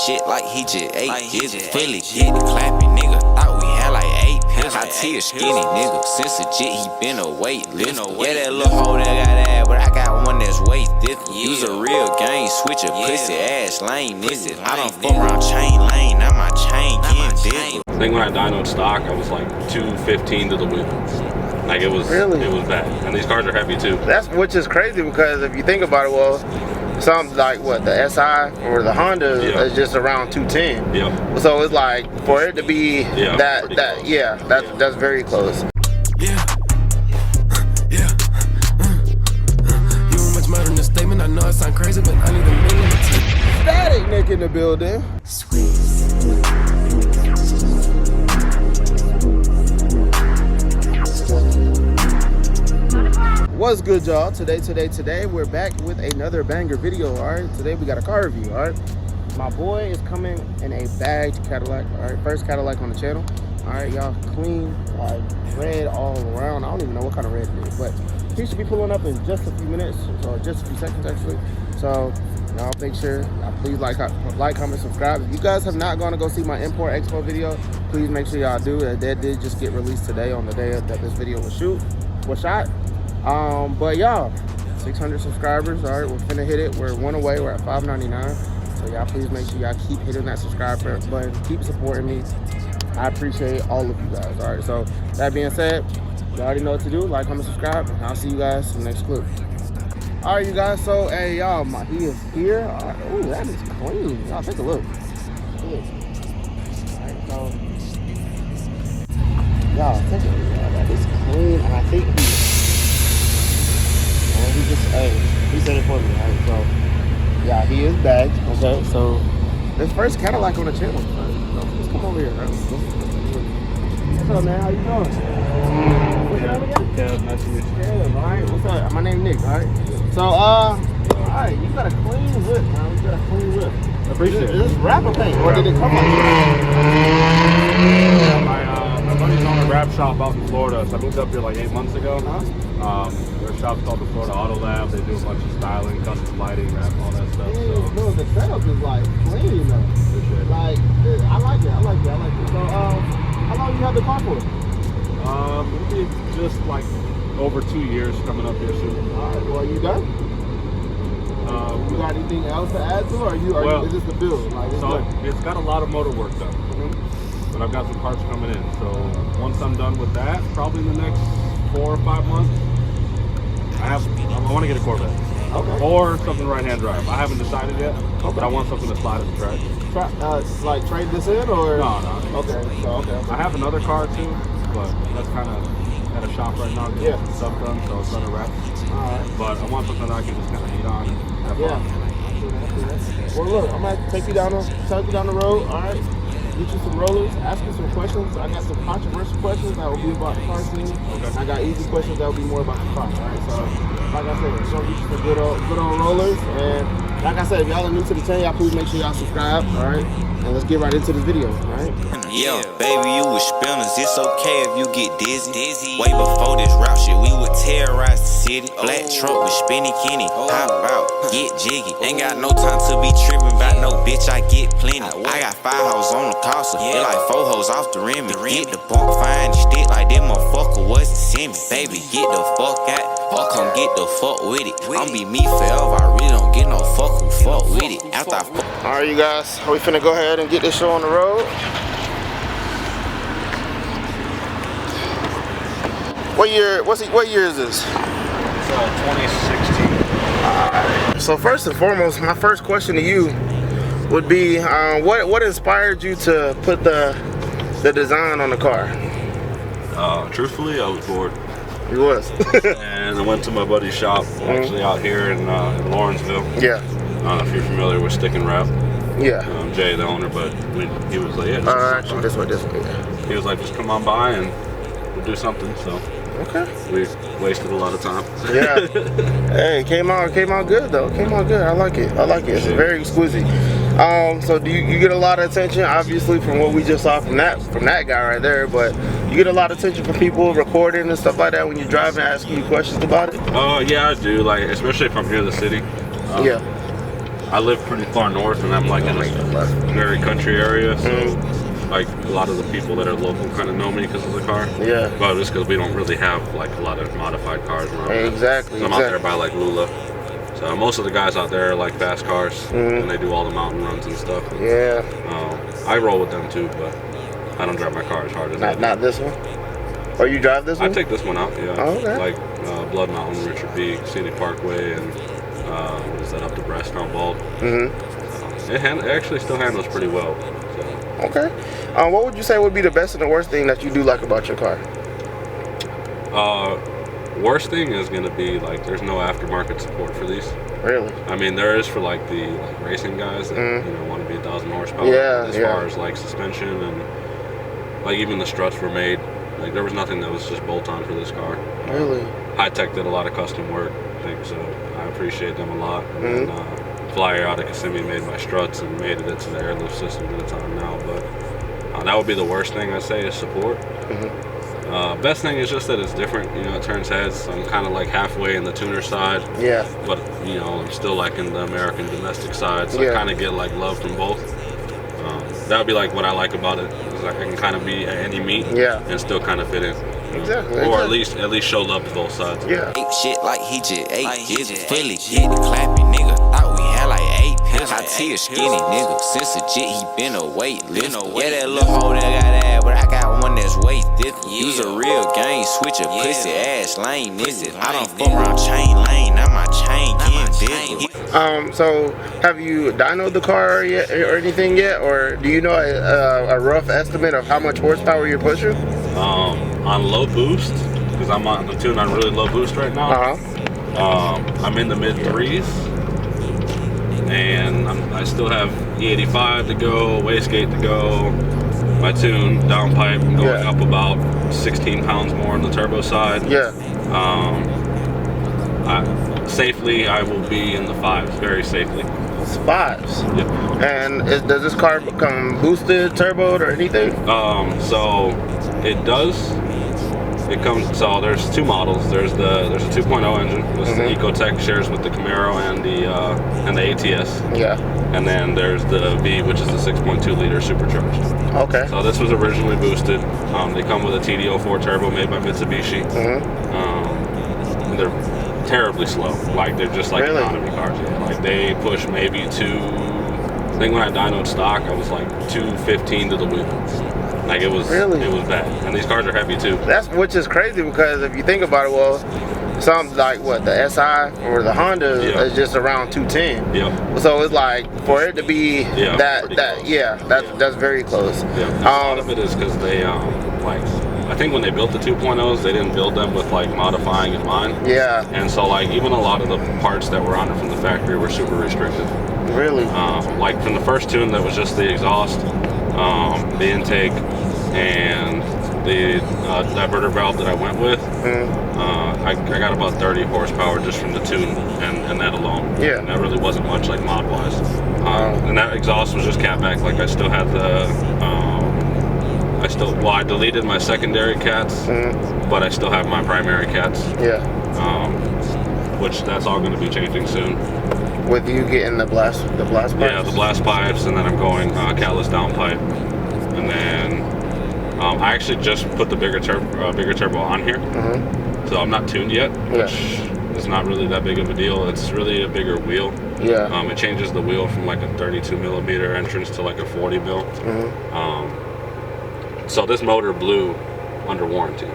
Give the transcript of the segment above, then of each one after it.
shit like he just ate. Just fully get the clapping, nigga. Thought we had like 8 pills. High T a skinny nigga. Since legit he been a weight lift. Yeah, that little hoe that got ass, but I got one that's way thicker. Use a real gang, switch a pussy ass lane, nigga. I don't fuck around chain lane, now my chain getting bigger. I think when I dynoed stock, I was like 215 to the wheel. Like it was bad. And these cars are heavy too. Which is crazy because if you think about it, well, something like what the SI or the Honda is just around 210. Yeah. So it's like for it to be that's very close. Yeah. You were much more than a statement. I know it sound crazy, but I need a million. Static Nick in the building. What's good, y'all? Today we're back with another banger video. All right, today we got a car review. All right, my boy is coming in a bagged Cadillac. All right, first Cadillac on the channel. All right, y'all, clean, like red all around. I don't even know what kind of red it is, but he should be pulling up in just a few minutes, or just a few seconds actually. So y'all make sure, please like, comment, subscribe. If you guys have not gone to go see my Import Expo video, please make sure y'all do. That did just get released today on the day that this video was shot. But y'all, 600 subscribers. All right, we're finna hit it. We're one away. We're at 599. So y'all, please make sure y'all keep hitting that subscribe button. Keep supporting me. I appreciate all of you guys. All right, so that being said, you already know what to do. Like, comment, subscribe, and I'll see you guys in the next clip. All right, you guys. So, hey, y'all, he is here. All right. Ooh, that is clean. Y'all, take a look. All right, so y'all, take a look. That is clean, and I think he said it for me, right? So, yeah, he is bagged, okay? So, this first Cadillac on the channel, right? So, let's come over here, right? What's up, man? How you doing? What's your name again? Yeah, nice to meet you. Yeah, all right. What's up? My name's Nick, all right? So, all right, you got a clean whip, man. You got a clean whip. I appreciate it. Is this wrapper paint, or did it come like My buddy's on a wrap shop out in Florida, so I moved up here like 8 months ago. Their shop's called the Florida Auto Lab. They do a bunch of styling, custom lighting, wrap, all that stuff. So. No, the setup is like clean though. Like, I like it. So, how long you had the car for? It'll be just like over 2 years coming up here soon. All right, well, you done? You got anything else to add to it, or is this the build? Like, it's got a lot of motor work done. But I've got some parts coming in. So once I'm done with that, probably in the next 4 or 5 months, I want to get a Corvette. Okay. Or something right-hand drive. I haven't decided yet, but I want something to slide at the track. Like trade this in, or? No. Okay. I have another car too, but that's kind of at a shop right now. Getting some stuff done, so it's under wraps. All right. But I want something that I can just kind of eat on and have fun. Well, look, I'm gonna take you down the road. All right. Get you some rollers, ask you some questions. I got some controversial questions that will be about the car scene. Okay. I got easy questions that will be more about the car. All right. So, like I said, we're gonna get you some good old rollers. And like I said, if y'all are new to the channel, y'all please make sure y'all subscribe. All right. And let's get right into this video. All right. Yeah, baby, you with spinners. It's okay if you get dizzy. Way before this rap shit, we would terrorize the city. Black truck with spinny Kenny. Hop out, get jiggy. Ain't got no time to be tripping about no bitch. I get plenty. I got 5 hoes on the Casa. Feel like 4 hoes off the rim. Get the bump, find the stick like that motherfucker wasn't send me. Baby, get the fuck out. Or come get the fuck with it. I'm be me forever. I really don't get no fuck who fuck with it. After I fuck. All right, you guys, we finna go ahead and get this show on the road. What year is this? It's 2016. So first and foremost, my first question to you would be, what inspired you to put the design on the car? Truthfully, I was bored. You was. And I went to my buddy's shop, actually out here in Lawrenceville. Yeah. I don't know if you're familiar with Stick and Wrap. Yeah. Jay, the owner, but he was like, actually, this way. He was like, just come on by and we'll do something. So okay. We wasted a lot of time. Yeah. Hey, it came out good though. Came out good. I like it. It's very exquisite. So do you get a lot of attention, obviously, from what we just saw from that guy right there, but you get a lot of attention from people recording and stuff like that when you're driving, asking you questions about it? Yeah, I do. Like, especially if I'm here in the city. Yeah. I live pretty far north, and I'm like in a very country area, so like a lot of the people that are local kind of know me because of the car. Yeah. But it's because we don't really have like a lot of modified cars around. Exactly. So I'm out there by like Lula. So most of the guys out there are like fast cars, and they do all the mountain runs and stuff. Yeah. I roll with them too, but I don't drive my car as hard as Not this one. Or you drive this one? I take this one out, yeah. Oh, okay. Like Blood Mountain, Richard B, Scenic Parkway, and what is that, up to Breast, Mount Bald. It actually still handles pretty well. So. Okay. What would you say would be the best and the worst thing that you do like about your car? Worst thing is going to be like there's no aftermarket support for these. Really? I mean, there is for like the racing guys that want to be 1,000 horsepower. Yeah. As far as like suspension and like even the struts were made. Like there was nothing that was just bolt on for this car. Really? High Tech did a lot of custom work. I think so. I appreciate them a lot. And Flyer out of Kissimmee made my struts and made it into the airlift system that it's on now. But that would be the worst thing I'd say is support. Best thing is just that it's different. You know, it turns heads. I'm kind of like halfway in the tuner side. Yeah. But you know, I'm still like in the American domestic side, so I kind of get like love from both. That would be like what I like about it. Is like I can kind of be at any meet and still kind of fit in. Exactly. Or at least show love to both sides. Yeah. Ape shit like he just ate. Just fully get the clapping, nigga. Thought we had like 8 pills. I see a skinny nigga. Since legit, he been a weightlifter. Yeah, that little hoe that got ass, but I got one that's way thicker. Use a real gang, switch a pussy ass lane, nigga. I don't fuck around chain lane. Now my chain getting bigger. So have you dynoed the car yet or anything yet, or do you know a rough estimate of how much horsepower you're pushing? On low boost, because I'm on the tune on really low boost right now. I'm in the mid 3s, and I still have E85 to go, wastegate to go. My tune downpipe going up about 16 pounds more on the turbo side. Safely, I will be in the 5s, very safely. 5s. Yep. And does this car come boosted, turboed, or anything? So it does. It comes. So there's 2 models. There's a 2.0 engine. This is the Ecotec, shares with the Camaro and the ATS. Yeah. And then there's the V, which is the 6.2 liter supercharged. Okay. So this was originally boosted. They come with a TD04 turbo made by Mitsubishi. And they're terribly slow. Like they're just like economy cars. Yeah. Like they push maybe I think when I dynoed stock, I was like 215 to the wheel. Like it was bad. And these cars are heavy too. Which is crazy because if you think about it, well, something like the SI or the Honda is just around 210. So it's like for it to be that's very close. A lot of it is because they I think when they built the 2.0s, they didn't build them with like modifying in mind. And so like even a lot of the parts that were on it from the factory were super restricted. Really? Like from the first tune that was just the exhaust, the intake, and the diverter valve that I went with, I got about 30 horsepower just from the tune and that alone. And that really wasn't much like mod wise. And that exhaust was just catback. Like I still had the I deleted my secondary cats, but I still have my primary cats. Which that's all going to be changing soon. With you getting the blast pipes? Yeah, the blast pipes, and then I'm going catalyst downpipe, and then I actually just put the bigger turbo on here, so I'm not tuned yet, which is not really that big of a deal. It's really a bigger wheel. It changes the wheel from like a 32 millimeter entrance to like a 40 mil. So this motor blew under warranty.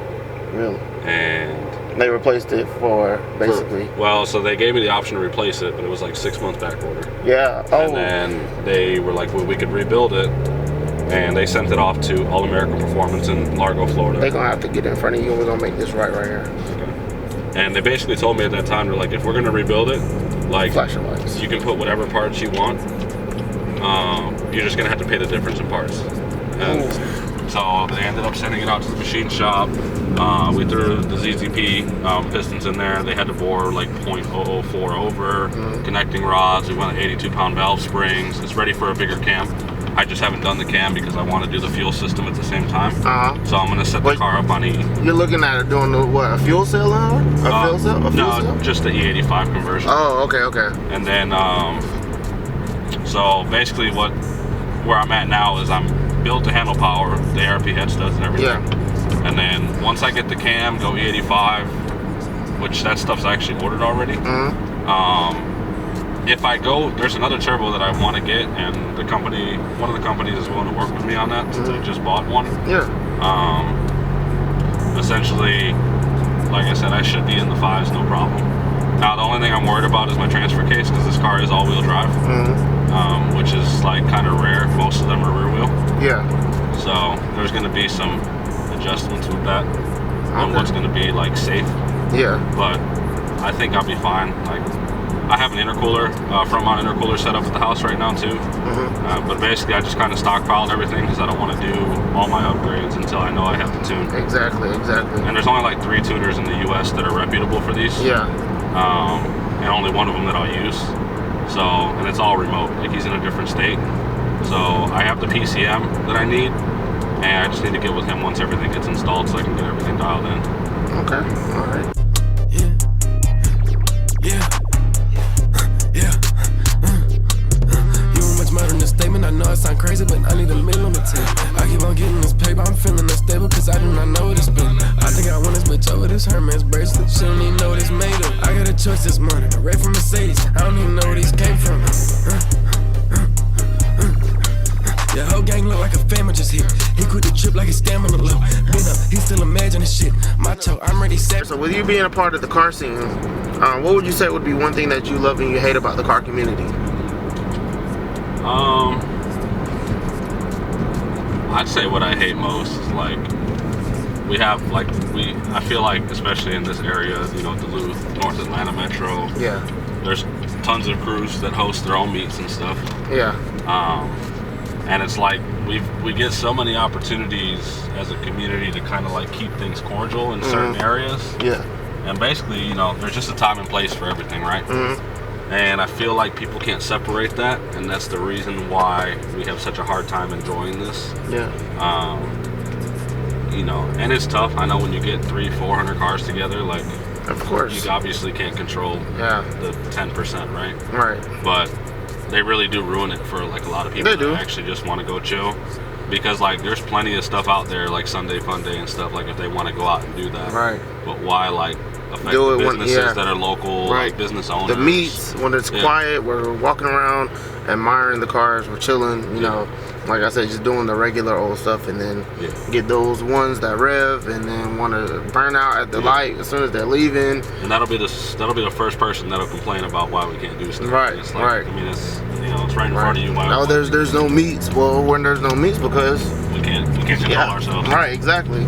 Really? And they replaced it for basically. So they gave me the option to replace it, but it was like 6 months back order. And then they were like, well, we could rebuild it, and they sent it off to All American Performance in Largo, Florida. They're gonna have to get in front of you, and we're gonna make this right here. Okay. And they basically told me at that time, they're like, if we're gonna rebuild it, like, flashing lights. You can put whatever parts you want. You're just gonna have to pay the difference in parts. And so they ended up sending it out to the machine shop. We threw the ZZP pistons in there. They had to bore like 0.004 over, connecting rods. We went 82-pound valve springs. It's ready for a bigger cam. I just haven't done the cam because I want to do the fuel system at the same time. So I'm going to set the car up on E. You're looking at it doing a fuel cell now? Fuel cell? No, just the E85 conversion. Oh, okay. And then So basically where I'm at now is I'm built to handle power, the ARP head studs and everything. Yeah. And then once I get the cam, go E85, which that stuff's actually ordered already. If I go, there's another turbo that I want to get, and one of the companies is willing to work with me on that since I just bought one. Yeah. Essentially, like I said, I should be in the 5s, no problem. Now, the only thing I'm worried about is my transfer case, because this car is all-wheel drive, which is like kind of rare. Most of them are rear wheel. Yeah. So there's going to be some adjustments with that, and what's going to be like safe. Yeah. But I think I'll be fine. Like, I have an intercooler, front mount intercooler set up at the house right now too. But basically, I just kind of stockpiled everything because I don't want to do all my upgrades until I know I have the tune. Exactly. And there's only like 3 tuners in the U.S. that are reputable for these. Yeah. And only one of them that I'll use. So, and it's all remote. Like, he's in a different state. So I have the PCM that I need, and I just need to get with him once everything gets installed so I can get everything dialed in. Okay. All right. I know I sound crazy, but I need a middle on the tip. I keep on getting this paper, I'm feeling unstable, cause I do not know what it's been. I think I want this bitch over this Hermes bracelet. She don't even know what it's made of. I got a choice this morning, a red from Mercedes. I don't even know where these came from. Your whole gang look like a family just hit. He quit the trip like his stamina low. Been up, he still imagining shit. Macho, I'm ready set. So with you being a part of the car scene, what would you say would be one thing that you love and you hate about the car community? I'd say what I hate most is like I feel like, especially in this area, you know, Duluth, North Atlanta Metro. Yeah. There's tons of crews that host their own meets and stuff. Yeah. And it's like we get so many opportunities as a community to kind of like keep things cordial in certain areas. Yeah. And basically, you know, there's just a time and place for everything, right? And I feel like people can't separate that, and that's the reason why we have such a hard time enjoying this. Yeah. You know, and it's tough. I know when you get 300-400 cars together, like, of course, you obviously can't control the 10%, right? Right. But they really do ruin it for like a lot of people that actually just want to go chill. Because like there's plenty of stuff out there like Sunday Fun Day and stuff, like if they want to go out and do that. Right. But why like affect the businesses that are local, like business owners? The meets, when it's quiet, we're walking around, admiring the cars, we're chilling, you know, like I said, just doing the regular old stuff, and then get those ones that rev and then want to burn out at the light as soon as they're leaving. And that'll be the first person that'll complain about why we can't do stuff. Right. It's like, I mean, it's, you know, it's right in front of you. No, there's no meets. Well, when there's no meets, because we can't control ourselves. Right. Exactly.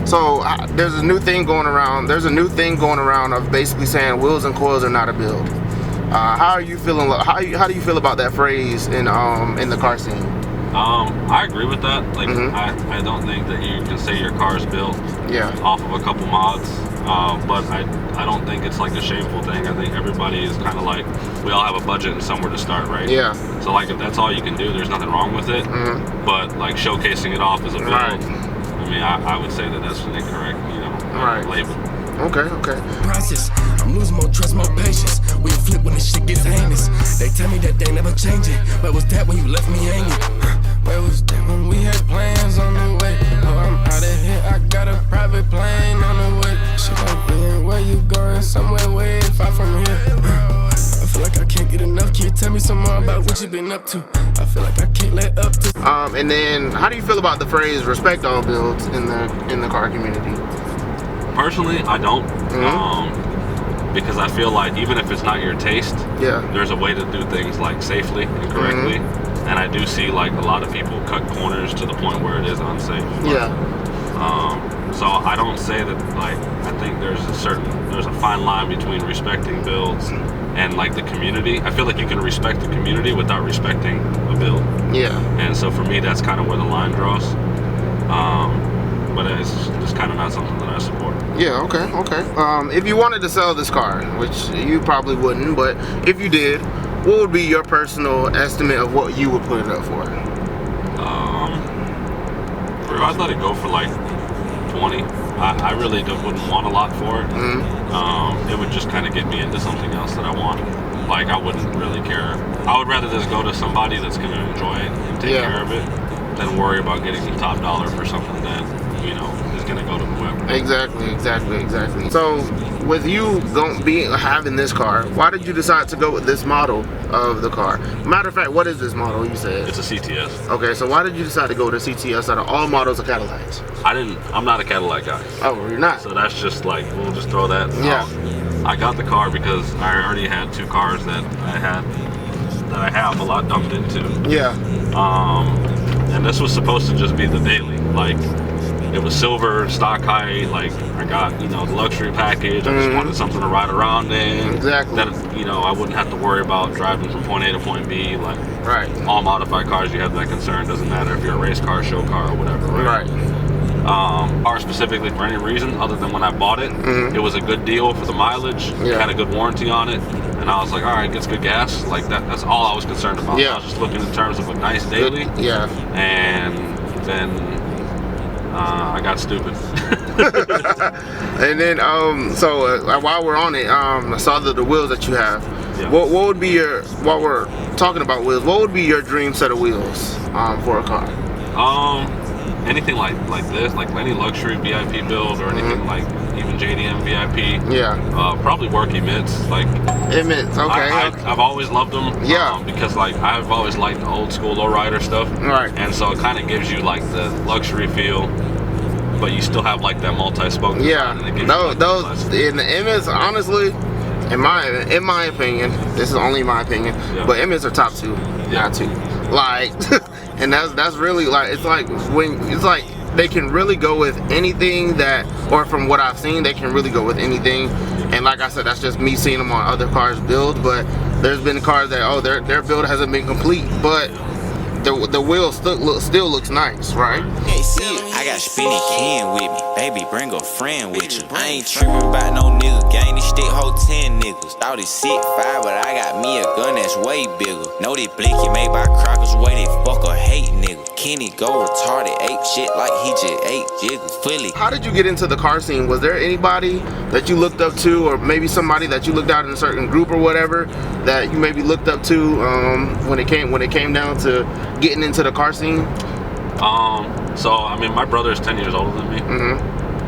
So there's a new thing going around. Of basically saying wheels and coils are not a build. How are you feeling? How do you feel about that phrase in the car scene? I agree with that. Like, I don't think that you can say your car's built off of a couple mods. But I don't think it's like a shameful thing. I think everybody is kind of like, we all have a budget and somewhere to start, right? Yeah. So like if that's all you can do, there's nothing wrong with it. But like showcasing it off as a build, I mean, I would say that that's an incorrect, you know, label. Okay. Process. I'm losing more trust, more patience. We flip when this shit gets heinous. They tell me that they never change it. Where was that when you left me hanging? Where was that when we had plans on the way? Oh, I'm out of here. I got a private plane on the way. She like, man, where you going? Somewhere way far from here. I feel like I can't get enough. Can you tell me some more about what you been up to? I feel like I can't let up to. And then, how do you feel about the phrase "respect all builds" in the car community? Personally, I don't. Because I feel like even if it's not your taste, there's a way to do things like safely and correctly. And I do see like a lot of people cut corners to the point where it is unsafe. So I don't say that, like, I think there's a fine line between respecting builds and like the community. I feel like you can respect the community without respecting a build. And so for me, that's kind of where the line draws. But it's just kind of not something that I support. Okay. If you wanted to sell this car, which you probably wouldn't, but if you did, what would be your personal estimate of what you would put it up for? I thought it'd go for like 20. I really wouldn't want a lot for it. It would just kind of get me into something else that I want. like I wouldn't really care. I would rather just go to somebody that's gonna enjoy it and take care of it than worry about getting the top dollar for something that, you know, is gonna go to whoever. Exactly. So with you having this car, why did you decide to go with this model of the car? Matter of fact, what is this model you said? It's a CTS. Okay, so why did you decide to go with a CTS out of all models of Cadillacs? I'm not a Cadillac guy. Oh, you're not? So that's just like, we'll just throw that out. I got the car because I already had 2 cars that I have a lot dumped into. Yeah. And this was supposed to just be the daily. Like, it was silver, stock height. Like, I got, you know, the luxury package. I just wanted something to ride around in. Exactly. That, you know, I wouldn't have to worry about driving from point A to point B. Like, all modified cars, you have that concern. Doesn't matter if you're a race car, show car, or whatever. Right. Car specifically for any reason other than when I bought it, it was a good deal for the mileage. It had a good warranty on it, and I was like, all right, gets good gas. Like that's all I was concerned about. I was just looking in terms of a nice daily. And then I got stupid. And then so while we're on it, I saw the wheels that you have. What would be your, while we're talking about wheels, what would be your dream set of wheels for a car? Anything like this, like any luxury VIP build or anything like even JDM VIP. Probably work emits. Like emits. Okay. I've always loved them. Because like I've always liked the old school lowrider stuff. And so it kind of gives you like the luxury feel, but you still have like that multi-spoke design. Those in the emits, honestly, in my opinion, this is only my opinion, but emits are top 2, not 2. Like. And that's really like, it's like they can really go with anything that, or from what I've seen, they can really go with anything. And like I said, that's just me seeing them on other cars build. But there's been cars that their build hasn't been complete, but the wheel still looks nice, right? Hey, see it. I got Spinny Ken with me. Baby, bring a friend with you. I ain't tripping about no nigga. Gang this stick hold 10 niggas. Thought it's 6'5", but I got me a gun that's way bigger. Know that blicky made by crackers, way they fuck or hate nigga. Kenny go retarded, ape shit like he just ate jiggles. Fully. How did you get into the car scene? Was there anybody that you looked up to, or maybe somebody that you looked out in a certain group or whatever that you maybe looked up to when it came down to getting into the car scene? So I mean, my brother is 10 years older than me,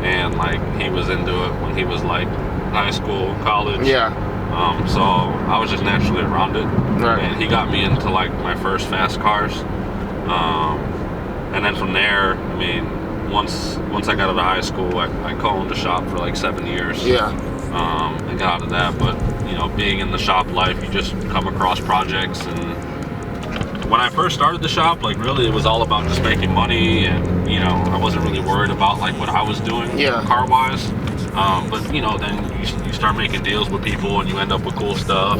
and like he was into it when he was like high school, college. So I was just naturally around it, and he got me into like my first fast cars. And then from there, I mean, once I got out of high school, I co-owned a shop for like 7 years. And got out of that, but you know, being in the shop life, you just come across projects. And when I first started the shop, like really it was all about just making money, and you know, I wasn't really worried about like what I was doing car wise. But you know, then you start making deals with people and you end up with cool stuff.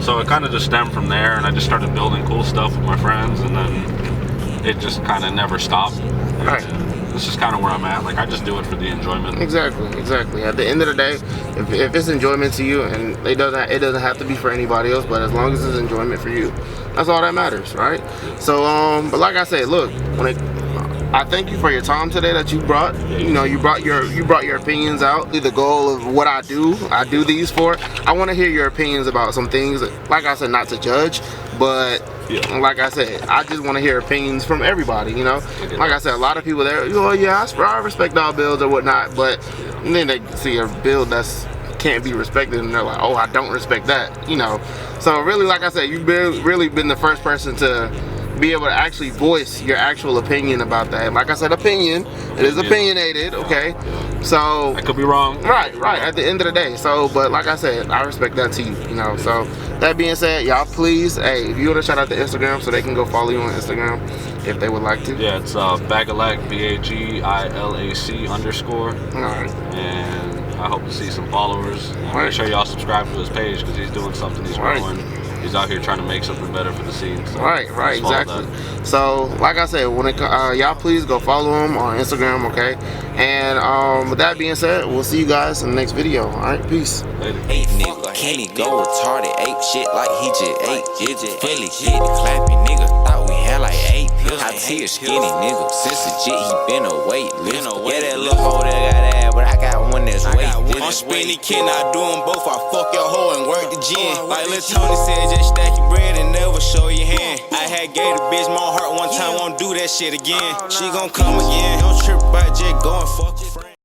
So it kind of just stemmed from there, and I just started building cool stuff with my friends, and then it just kind of never stopped. This is kind of where I'm at. Like I just do it for the enjoyment. Exactly. At the end of the day, if it's enjoyment to you, and it doesn't have to be for anybody else, but as long as it's enjoyment for you, that's all that matters, right? So but like I said, look, I thank you for your time today that you brought. You know, you brought your opinions out. The goal of what I do these for. I want to hear your opinions about some things. Like I said, not to judge, but like I said, I just want to hear opinions from everybody. You know, like I said, a lot of people there. Oh yeah, I respect all builds or whatnot, but then they see a build that's can't be respected, and they're like, oh, I don't respect that. You know, so really, like I said, you've really been the first person to be able to actually voice your actual opinion about that. Like I said, opinion, it is opinionated, okay? So I could be wrong. Right, at the end of the day. So, but like I said, I respect that to you, you know. So that being said, y'all please, hey, if you want to shout out to Instagram so they can go follow you on Instagram if they would like to. Yeah, it's Bagilac, BAGILAC _. Alright. And I hope to see some followers. And make sure y'all subscribe to his page, because he's doing something, he's growing. He's out here trying to make something better for the scene. So right, exactly. So, like I said, when y'all please go follow him on Instagram, okay? And with that being said, we'll see you guys in the next video. All right, peace. Later. Eight nigga, Kenny go retarded, ape shit like he just ate. Fully hit the clapping, nigga. Thought we had like 8 pills. I see a skinny nigga. Since the jet, he been a weight lift. Yeah, that little hoe that got ass, but I got one that's weight. I'm spinning kid, I do them both. I fuck your hoe and work the gym. Like Lil Tony said, just stack your bread and never show your hand. I had gave the bitch my heart one time, won't do that shit again. She gon' come again. Don't trip about just going fuck a friend.